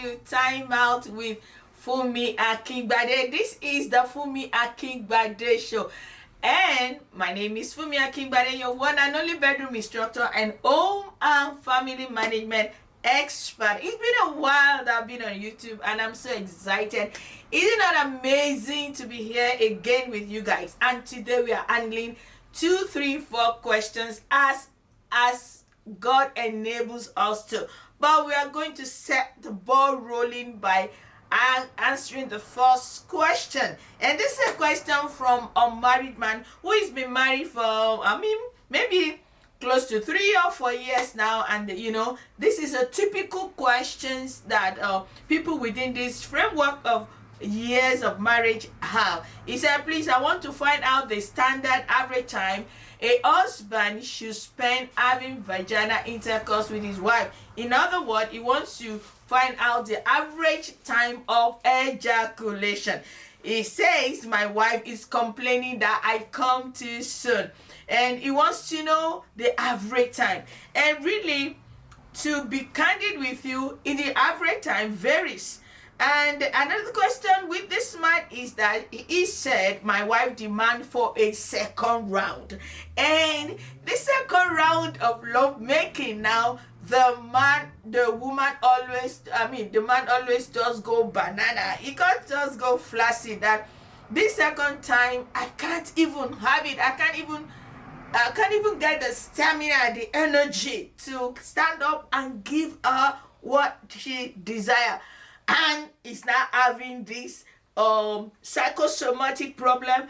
to Time Out with Fumi Akingbade. This is the Fumi Akingbade Show. And my name is Fumi Akingbade, your one and only bedroom instructor and home and family management expert. It's been a while that I've been on YouTube and I'm so excited. Isn't it amazing to be here again with you guys? And today we are handling 2, 3, 4 questions as God enables us to. But we are going to set the ball rolling by answering the first question. And this is a question from a married man who has been married for, maybe close to 3 or 4 years now. And this is a typical questions that people within this framework of years of marriage have. He said, please, I want to find out the standard average time a husband should spend having vaginal intercourse with his wife. In other words, he wants to find out the average time of ejaculation. He says, my wife is complaining that I come too soon, and he wants to know the average time. And really, to be candid with you, the average time varies. And another question with this man is that he said, my wife demand for a second round. And the second round of love making now, the man always does go banana. He can't just go flaccid that this second time I can't even have it. I can't even get the stamina, the energy to stand up and give her what she desires. And is now having this psychosomatic problem.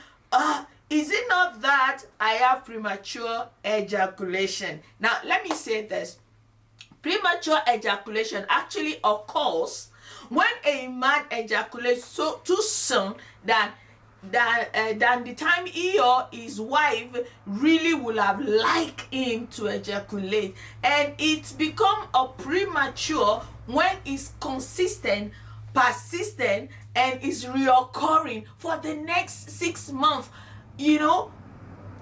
Is it not that I have premature ejaculation? Now, let me say this. Premature ejaculation actually occurs when a man ejaculates too soon than the time he or his wife really would have liked him to ejaculate, and it's become a premature when it's consistent, persistent, and is reoccurring for the next 6 months,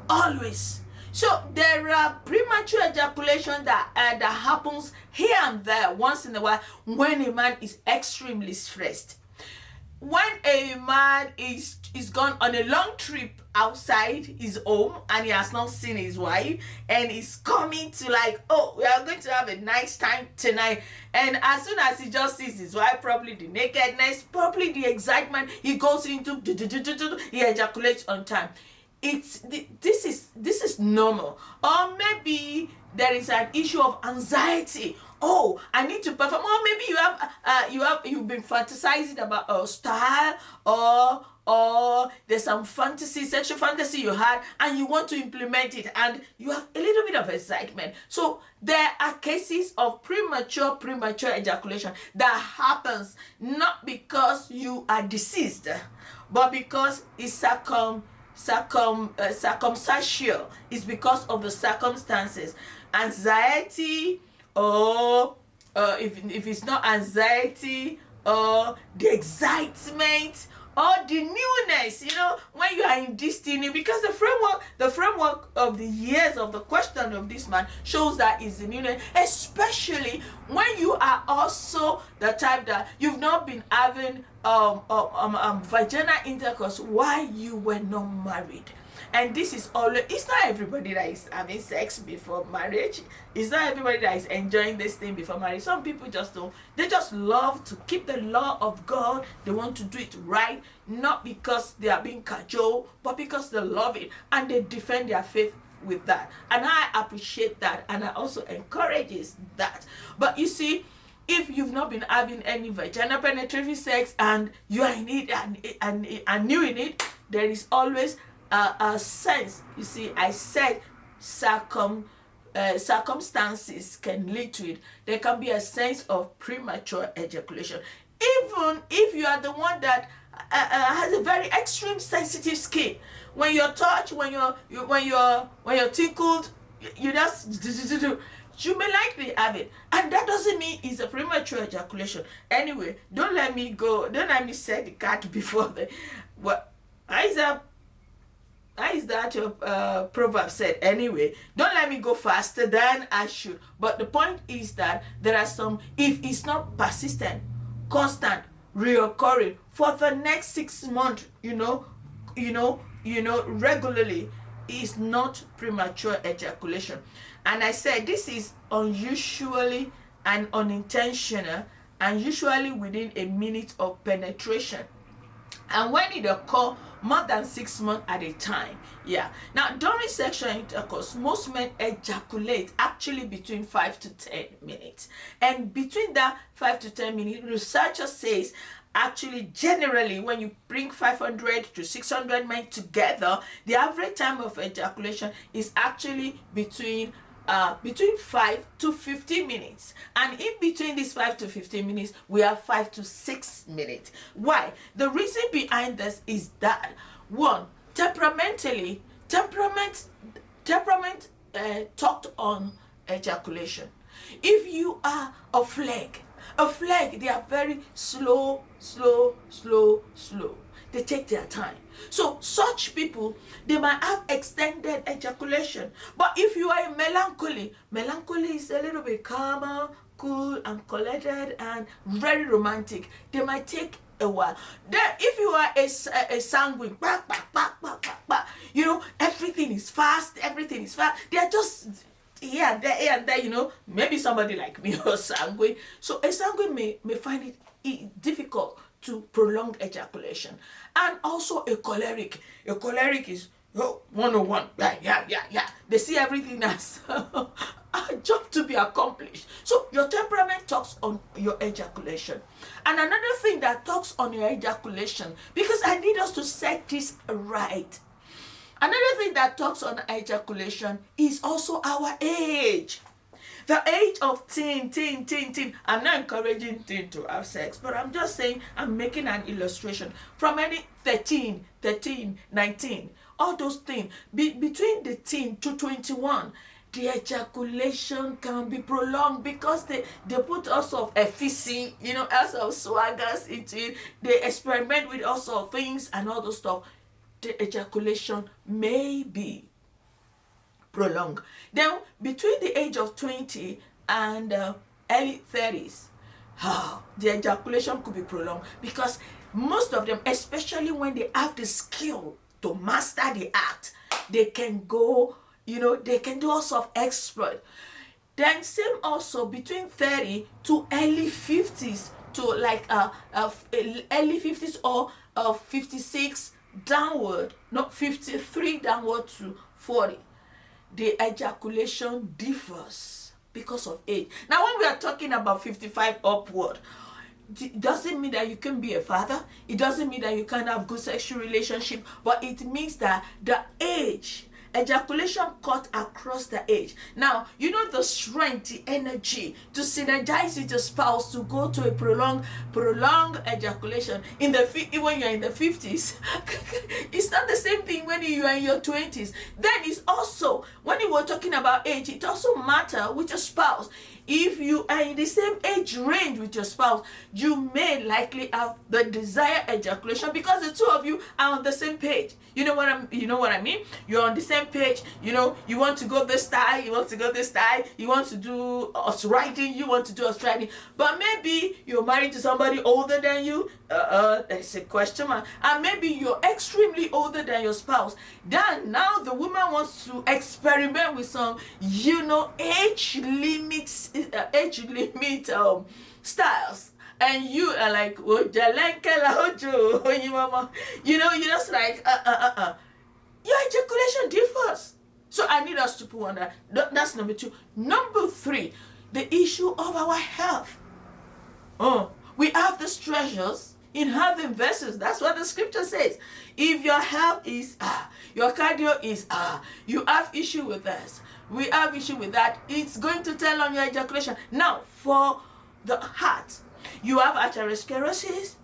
always. So there are premature ejaculation that happens here and there once in a while when a man is extremely stressed. When a man is gone on a long trip outside his home and he has not seen his wife and is coming to we are going to have a nice time tonight, and as soon as he just sees his wife, probably the nakedness, probably the excitement, he goes into he ejaculates on time. This is normal. Or maybe there is an issue of anxiety. Oh, I need to perform. Or maybe you've been fantasizing about a style, or there's some sexual fantasy you had, and you want to implement it, and you have a little bit of excitement. So there are cases of premature ejaculation that happens not because you are deceased, but because it's circumstantial. It's because of the circumstances. Anxiety, or if it's not anxiety, or the excitement, or the newness, when you are in destiny, because the framework of the years of the question of this man shows that is the newness, especially when you are also the type that you've not been having vaginal intercourse while you were not married. And this is always, it's not everybody that is having sex before marriage. It's not everybody that is enjoying this thing before marriage. Some people just don't. They just love to keep the law of God. They want to do it right, not because they are being cajoled, but because they love it and they defend their faith with that. And I appreciate that, and I also encourage that. But you see, if you've not been having any vaginal penetrative sex and you are in it and new in it, there is always a sense. You see, I said circumstances can lead to it. There can be a sense of premature ejaculation, even if you are the one that has a very extreme sensitive skin. When you're touched, when you're tickled, you just you may likely have it, and that doesn't mean it's a premature ejaculation. Anyway, don't let me set the cat before the what. How is that your proverb said? Anyway, don't let me go faster than I should. But the point is that there are some, if it's not persistent, constant, reoccurring for the next 6 months, regularly, is not premature ejaculation. And I said this is unusually and unintentional, and usually within a minute of penetration. And when it occurs more than 6 months at a time. Yeah. Now, during sexual intercourse, most men ejaculate actually between 5 to 10 minutes. And between that 5 to 10 minutes, researchers says actually generally when you bring 500 to 600 men together, the average time of ejaculation is actually between 5 to 15 minutes, and in between these 5 to 15 minutes we have 5 to 6 minutes. Why? The reason behind this is that, one, temperament talked on ejaculation. If you are a flag, they are very slow. They take their time. So such people, they might have extended ejaculation. But if you are a melancholy is a little bit calmer, cool and collected and very romantic. They might take a while. Then if you are a sanguine, everything is fast. They are just here, there, and there, maybe somebody like me or sanguine. So a sanguine may find it difficult to prolong ejaculation. And also a choleric. A choleric is 101. Yeah. They see everything as a job to be accomplished. So your temperament talks on your ejaculation. And another thing that talks on your ejaculation, because I need us to set this right. Another thing that talks on ejaculation is also our age. The age of teen. I'm not encouraging teen to have sex, but I'm just saying, I'm making an illustration. From any 13, 19, all those things. Between the teen to 21, the ejaculation can be prolonged because they put all sorts of efficacy, all sorts of swaggers into it. They experiment with all sorts of things and all those stuff. The ejaculation may be prolonged. Then between the age of 20 and early 30s, the ejaculation could be prolonged because most of them, especially when they have the skill to master the act, they can go, they can do all sorts of exploit. Then same also between 30 to early 50s to like early 50s or 56 downward, not 53 downward to 40. The ejaculation differs because of age. Now, when we are talking about 55 upward, it doesn't mean that you can be a father. It doesn't mean that you can't have good sexual relationship, but it means that the age, ejaculation cut across the age. Now, the strength, the energy to synergize with your spouse to go to a prolonged ejaculation when you're in the 50s. It's not the same thing when you are in your 20s. Then it's also, when you were talking about age, it also matters with your spouse. If you are in the same age range with your spouse, you may likely have the desired ejaculation because the two of you are on the same page. You know what I mean? You're on the same page. You want to go this side, you want to go this side, you want to do horse riding, you want to do horse riding. But maybe you're married to somebody older than you. That's a question mark. And maybe you're extremely older than your spouse. Then now the woman wants to experiment with some, age limit styles. And you are like, you're just like, your ejaculation differs. So I need us to put on that. That's number 2. Number 3, the issue of our health. We have these treasures in heaven vessels. That's what the scripture says. If your health is your cardio is you have issue with this, we have issue with that, it's going to tell on your ejaculation. Now, for the heart, you have atherosclerosis,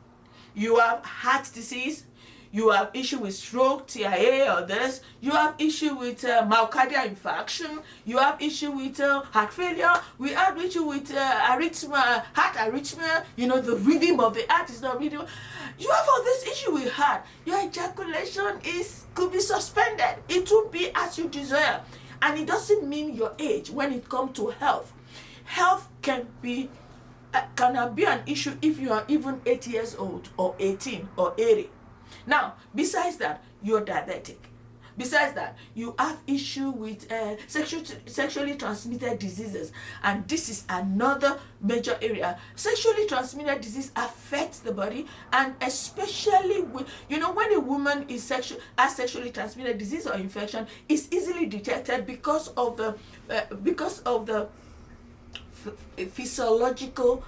you have heart disease, you have issue with stroke, TIA or this, you have issue with myocardial infarction, you have issue with heart failure, we have issue with heart arrhythmia, the rhythm of the heart is not rhythm. You have all this issue with heart. Your ejaculation could be suspended. It will be as you desire. And it doesn't mean your age when it comes to health. Health can be can be an issue if you are even 8 years old or 18 or 80. Now, besides that, you're diabetic. Besides that, you have issue with sexually transmitted diseases, and this is another major area. Sexually transmitted disease affects the body, and especially with, when a woman has sexually transmitted disease or infection, is easily detected because of the physiological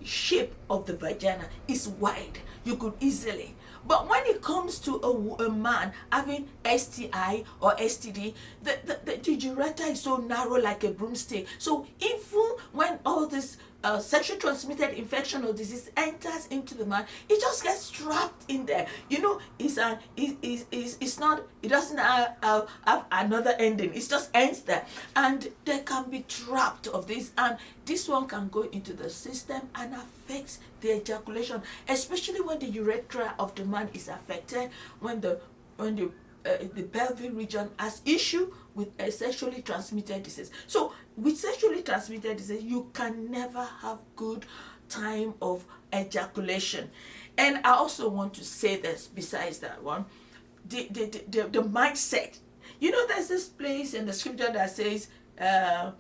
shape of the vagina is wide. You could easily. But when it comes to a man having STI or STD, the urethra is so narrow like a broomstick. So even when all this sexually transmitted infection or disease enters into the man, it just gets trapped in there. It's not, it doesn't have another ending. It just ends there, and they can be trapped of this, and this one can go into the system and affect the ejaculation, especially when the urethra of the man is affected, when the pelvic region has issue with a sexually transmitted disease. So with sexually transmitted disease, you can never have good time of ejaculation. And I also want to say this, besides that one, the mindset. There's this place in the scripture that says,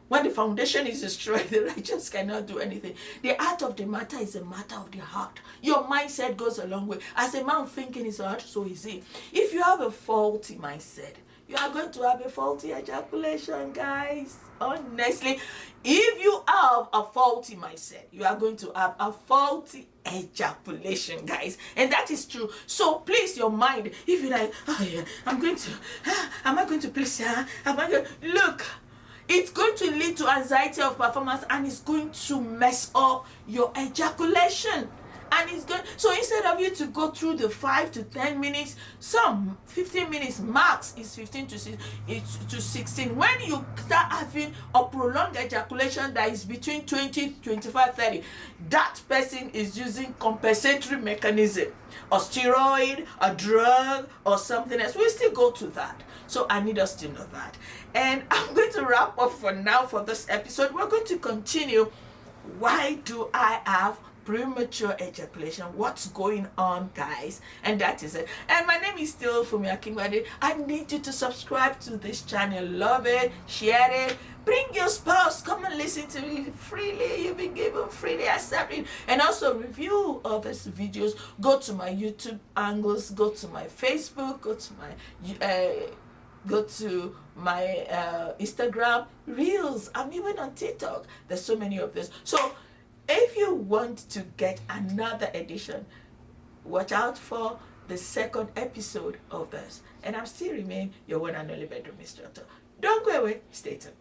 when the foundation is destroyed, the righteous cannot do anything. The heart of the matter is a matter of the heart. Your mindset goes a long way. As a man thinking his heart, so is he. If you have a faulty mindset, you are going to have a faulty ejaculation, guys. Honestly, if you have a faulty mindset, you are going to have a faulty ejaculation, guys. And that is true. So please, your mind, if you're like, oh yeah, am I going to please her? Look, it's going to lead to anxiety of performance, and it's going to mess up your ejaculation. And it's going, so instead of you to go through the 5 to 10 minutes, some 15 minutes max is 15 to 16. When you start having a prolonged ejaculation that is between 20, 25, 30, that person is using compensatory mechanism, or steroid, a drug, or something else. We'll still go to that. So I need us to know that. And I'm going to wrap up for now for this episode. We're going to continue. Why do I have premature ejaculation? What's going on, guys? And that is it. And my name is still Fumi Akingbade. I need you to subscribe to this channel. Love it, share it, bring your spouse, come and listen to me freely. You've been given freely, accepting. And also review all these videos. Go to my YouTube angles, go to my Facebook, go to my Instagram reels. I'm even on TikTok. There's so many of this. So if you want to get another edition, watch out for the second episode of this. And I'm still remain your one and only bedroom instructor. Don't go away. Stay tuned.